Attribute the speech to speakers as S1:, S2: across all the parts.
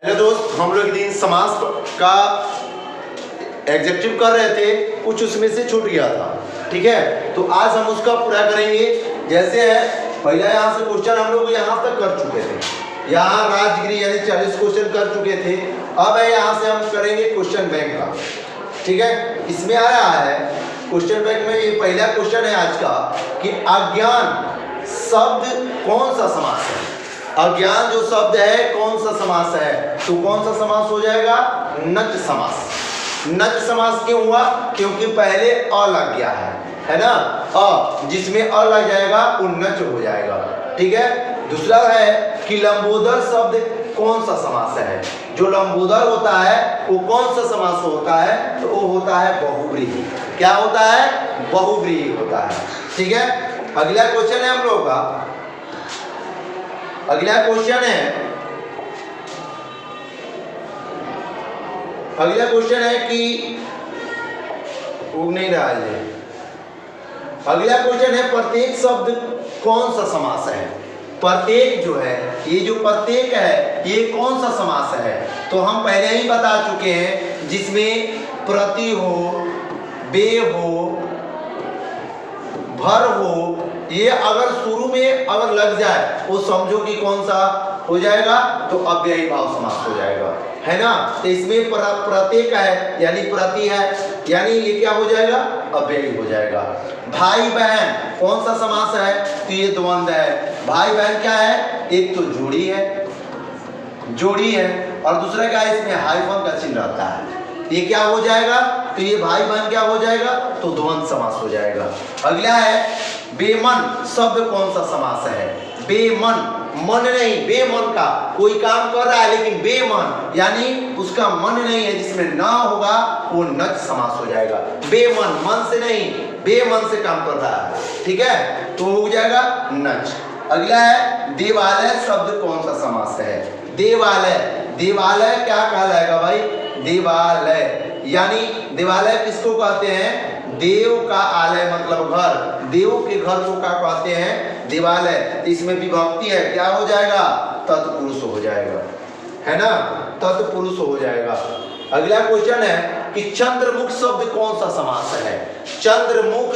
S1: Hello दोस्त, हम लोग एक दिन समास का एग्जेक्टिव कर रहे थे, कुछ उसमें से छूट गया था। ठीक है, तो आज हम उसका पूरा करेंगे। जैसे है पहला यहाँ से क्वेश्चन हम लोग यहाँ तक कर चुके थे, यहाँ राजगिरी यानी 40 क्वेश्चन कर चुके थे। अब है यहाँ से हम करेंगे क्वेश्चन बैंक का। ठीक है, इसमें आ रहा है क्वेश्चन बैंक में, ये पहला क्वेश्चन है आज का कि अज्ञान शब्द कौन सा समास है। अज्ञान जो शब्द है कौन सा समास है, तो कौन सा समास हो जाएगा? नच समास। नच समास क्यों हुआ? क्योंकि पहले अ लग गया है ना, अ जिसमें अ लग जाएगा वो नच हो जाएगा। ठीक है, दूसरा है कि लंबोदर शब्द कौन सा समास है। जो लंबोदर होता है वो कौन सा समास होता है, तो वो होता है बहुव्रीहि। क्या होता है? बहुव्रीहि होता है। ठीक है, अगला क्वेश्चन है हम लोगों का, अगला क्वेश्चन है कि उग नहीं रहा है। अगला क्वेश्चन है प्रत्येक शब्द कौन सा समास है। प्रत्येक जो है, ये जो प्रत्येक है ये कौन सा समास है, तो हम पहले ही बता चुके हैं, जिसमें प्रति हो, बे हो, भर हो, ये अगर शुरू में अगर लग जाए वो समझो कि कौन सा हो जाएगा, तो अव्ययी भाव समास हो जाएगा, है ना। तो इसमें प्रत्येक है यानी प्रति है, यानी ये क्या हो जाएगा? अव्ययी हो जाएगा। भाई बहन कौन सा समास है, तो ये द्वंद्व है। भाई बहन क्या है? एक तो जोड़ी है और दूसरा क्या है, इसमें हाइफन का चिन्ह रहता है। ये क्या हो जाएगा? तो ये भाई बहन क्या हो जाएगा? तो द्वंद्व समास हो जाएगा। अगला है बेमन शब्द कौन सा समास है। बेमन, मन नहीं, बेमन का कोई काम कर रहा है लेकिन बेमन यानी उसका मन नहीं है, जिसमें ना होगा वो नच समास हो जाएगा। बेमन, मन से नहीं, बेमन से काम कर रहा है। ठीक है, तो हो जाएगा नच। अगला है देवालय शब्द कौन सा समास है। देवालय, देवालय क्या कहलाएगा भाई? देवालय यानी देवालय किसको कहते हैं? देव का आलय मतलब घर, देव के घर को क्या कहते हैं? देवालय। इसमें विभक्ति है, क्या हो जाएगा? तत्पुरुष हो जाएगा, है ना, तत्पुरुष हो जाएगा। अगला क्वेश्चन है कि चंद्रमुख शब्द कौन सा समास है। चंद्रमुख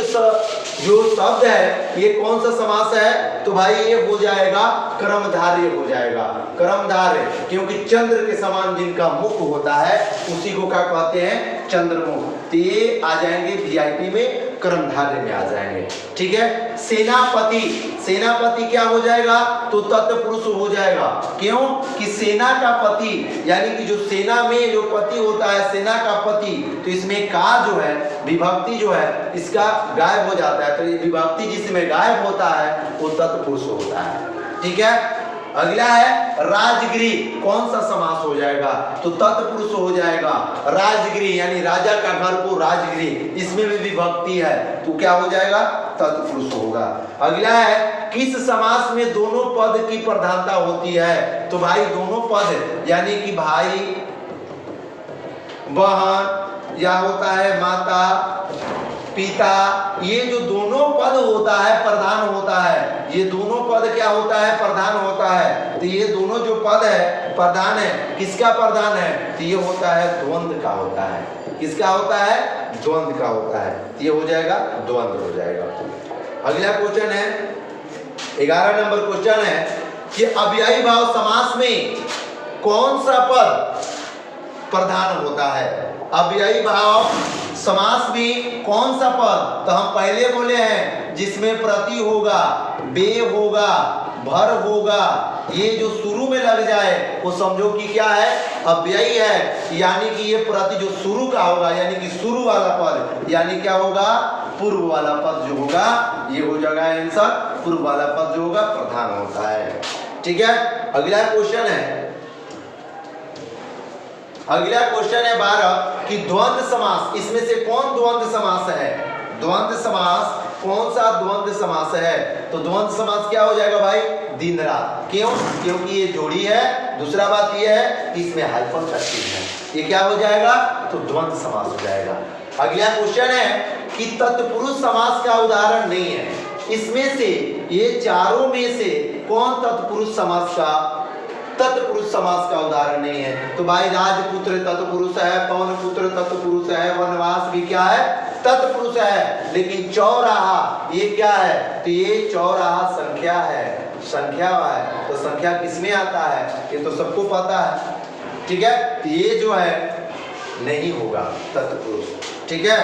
S1: जो शब्द है ये कौन सा समास है, तो भाई ये हो जाएगा कर्मधारय हो जाएगा। कर्मधारय, क्योंकि चंद्र के समान जिनका मुख होता है उसी को क्या कहते हैं? चंद्रमुख। तो ये आ जाएंगे वीआईपी में, कर्मधारय में आ जाएंगे। ठीक है, सेनापति, सेनापति क्या हो जाएगा? तो तत्पुरुष हो जाएगा। क्यों कि सेना का पति यानी कि जो सेना में जो पति होता है, सेना का पति, तो इसमें का जो है विभक्ति जो है इसका गायब हो जाता है, तो ये विभक्ति जिसमें गायब होता है वो तत्पुरुष होता है। ठीक है, अगला है राजगिरी कौन सा समास हो जाएगा, तो तत्पुरुष हो जाएगा। राजगिरी यानी राजा का घर को राजगिरी, इसमें भी विभक्ति है तो क्या हो जाएगा? तत्पुरुष होगा। अगला है किस समास में दोनों पद की प्रधानता होती है, तो भाई दोनों पद यानी कि भाई बहन या होता है माता पिता, ये जो दोनों पद होता है प्रधान होता है, ये दोनों पद क्या होता है? प्रधान होता है। तो ये दोनों जो पद है प्रधान है, किसका प्रधान है? तो ये होता है द्वंद्व का होता है। किसका होता है? द्वंद्व का होता है। ये हो जाएगा द्वंद्व हो जाएगा। अगला क्वेश्चन है 11 नंबर क्वेश्चन है कि अव्ययी भाव समास में कौन सा पद प्रधान होता है। अव्ययी भाव समास में कौन सा पद, तो हम पहले बोले हैं जिसमें प्रति होगा, बे होगा, भर होगा, ये जो शुरू में लग जाए वो समझो कि क्या है? अव्ययी है। यानी कि ये प्रति जो शुरू का होगा यानी कि शुरू वाला पद, यानी क्या होगा? पूर्व वाला पद जो होगा ये हो जाएगा आंसर। पूर्व वाला पद जो होगा प्रधान होता है। ठीक है, अगला क्वेश्चन है, अगला क्वेश्चन है 12 कि द्वंद्व समास, इसमें से कौन द्वंद्व समास है। द्वंद्व समास कौन सा द्वंद्व समास है, तो द्वंद्व समास क्या हो जाएगा भाई? दिन रात। क्यों? क्योंकि ये जोड़ी है। दूसरा बात ये है कि इसमें हाइफन का चिन्ह है, ये क्या हो जाएगा? तो द्वंद्व समास हो जाएगा। अगला क्वेश्चन है कि तत्पुरुष समास का उदाहरण नहीं है। इसमें से ये चारों में से कौन तत्पुरुष समास का तत्पुरुष समास का उदाहरण नहीं है, तो भाई राजपुत्र तत्पुरुष है, पवन पुत्र तत्पुरुष है, वनवास भी क्या है, तत्पुरुष है। लेकिन चौराहा ये क्या है, तो ये चौराहा संख्या है, संख्या है। तो संख्या किसमें आता है, ये तो सबको पता है, ठीक है। तो ये जो है नहीं होगा तत्पुरुष, ठीक है।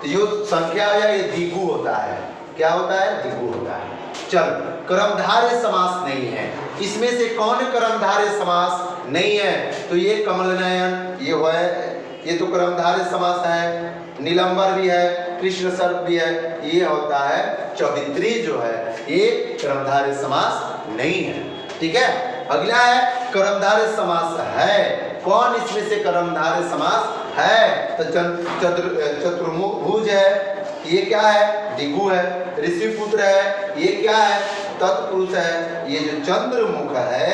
S1: तो जो संख्या है ये द्विगु होता है, क्या होता है, द्विगु होता है। चल, कर्मधारय समास नहीं है, इसमें से कौन कर्मधारय समास नहीं है, तो ये कमलनयन ये है, ये तो कर्मधारय समास है। नीलंबर भी है, कृष्ण सर्प भी है, ये होता है चौवित्री जो है ये कर्मधारय समास नहीं है, ठीक है। अगला है कर्मधारय समास है, कौन इसमें से कर्मधारय समास है, तो चतुर्भुज है, ये क्या है, द्विगु है। ऋषिपुत्र है, ये क्या है, तत्पुरुष है। ये जो चंद्रमुख है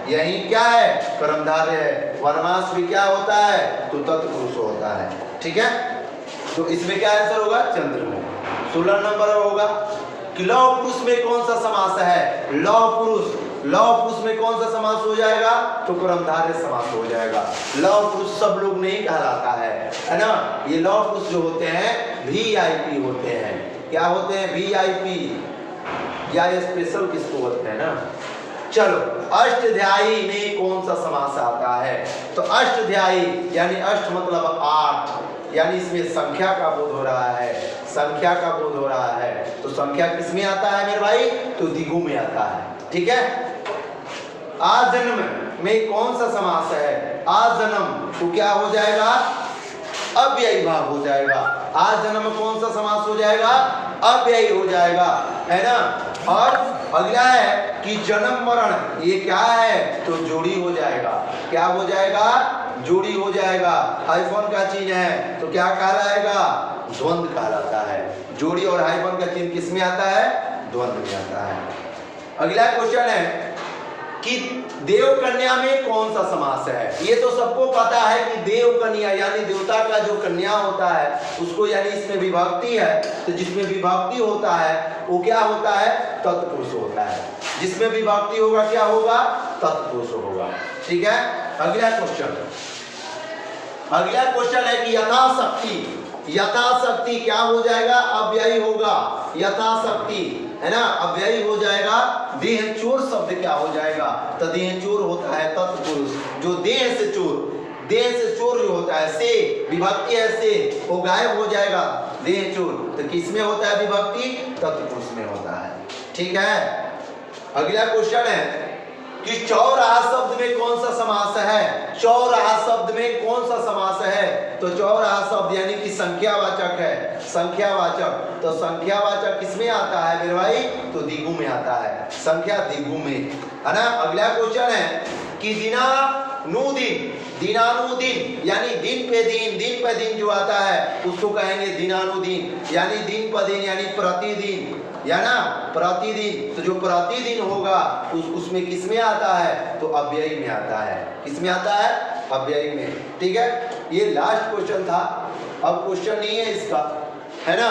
S1: यही क्या है, कर्मधारय है। वनवास भी क्या होता है, तो तत्पुरुष होता है, ठीक है। तो इसमें क्या आंसर होगा, चंद्रमुख। 16 नंबर होगा कि लौह पुरुष में कौन सा समास है, लौह पुरुष, लौह पुरुष में कौन सा समास हो जाएगा, तो कर्मधारय समास हो जाएगा। लौह पुरुष सब लोग नहीं कहलाता है ना, ये लौह पुरुष जो होते हैं VIP होते हैं। क्या होते हैं, VIP या स्पेशल किसको होते हैं ना। चलो, अष्टध्यायी में कौन सा समास आता है, तो अष्टध्यायी यानी अष्ट मतलब 8, यानी इसमें संख्या का बोध हो रहा है, संख्या का बोध हो रहा है। तो संख्या किसमें आता है मेरे भाई, तो द्विगु में आता है, ठीक है। आजन्म में कौन सा समास है, आजन्म तो क्या हो जाएगा, अव्ययी भाव हो जाएगा। आजन्म में कौन सा समास हो जाएगा, अव्ययी हो जाएगा, है ना। और अगला है कि जन्म मरण, ये क्या है, तो जोड़ी हो जाएगा। क्या हो जाएगा, जोड़ी हो जाएगा। हाइफन का चिन्ह है तो क्या कहलाएगा, द्वंद्व कहलाता है। जोड़ी और हाइफन का चिन्ह किस में आता है, द्वंद्व में आता है। अगला क्वेश्चन है कि देव कन्या में कौन सा समास है। ये तो सबको पता है कि देव कन्या यानी देवता का जो कन्या होता है उसको, यानी इसमें विभक्ति है, तो जिसमें विभक्ति होता है वो क्या होता है, तत्पुरुष होता है। जिसमें विभक्ति होगा क्या होगा, तत्पुरुष होगा, ठीक है। अगला क्वेश्चन है कि यथाशक्ति, यथाशक्ति क्या हो जाएगा, अव्ययी होगा। यथाशक्ति है ना, अव्ययी हो जाएगा। देह चोर शब्द क्या हो जाएगा, तो देह चोर होता है तत्पुरुष। जो देह से चोर, देह से चोर जो होता है, से विभक्ति है, से वो गायब हो जाएगा। देह चोर तो किसमें होता है विभक्ति, तत्पुरुष में होता है, ठीक है। अगला क्वेश्चन है कि चौराहा शब्द में कौन सा समास है, चौराहा शब्द में कौन सा समास है, तो चौराहा शब्द यानी कि संख्यावाचक है, संख्यावाचक। तो संख्यावाचक किसमें आता है मेरे भाई, तो द्विगु में आता है, संख्या द्विगु में, है ना। अगला क्वेश्चन है कि दिनानुदिन, दिनानुदिन यानी दिन पे दिन जो आता है उसको कहेंगे दिनानुदिन, यानी दिन पर दिन यानी प्रतिदिन, या ना, प्रतिदिन। तो जो प्रतिदिन होगा उसमें किसमें आता है, तो अव्ययी में आता है। किसमें आता है, अव्ययी में, ठीक है। ये लास्ट क्वेश्चन था, अब क्वेश्चन नहीं है इसका, है ना।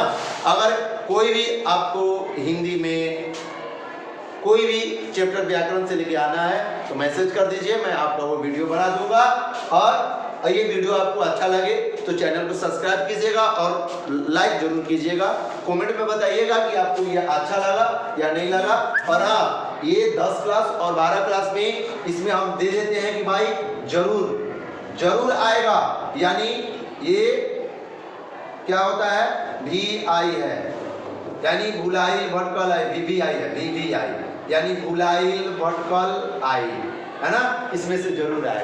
S1: अगर कोई भी आपको हिंदी में कोई भी चैप्टर व्याकरण से लेके आना है तो मैसेज कर दीजिए, मैं आपका वो वीडियो बना दूंगा। और ये वीडियो आपको अच्छा लगे तो चैनल को सब्सक्राइब कीजिएगा और लाइक जरूर कीजिएगा। कमेंट में बताइएगा कि आपको ये अच्छा लगा या नहीं लगा। और हाँ, ये 10 क्लास और 12 क्लास में इसमें हम दे देते हैं कि भाई जरूर आएगा, यानी ये क्या होता है, VI है, यानी भुलाइल भटकल आई, VVI है, VVI यानी भुलाइल भटकल आई, है ना। इसमें से जरूर आएगा।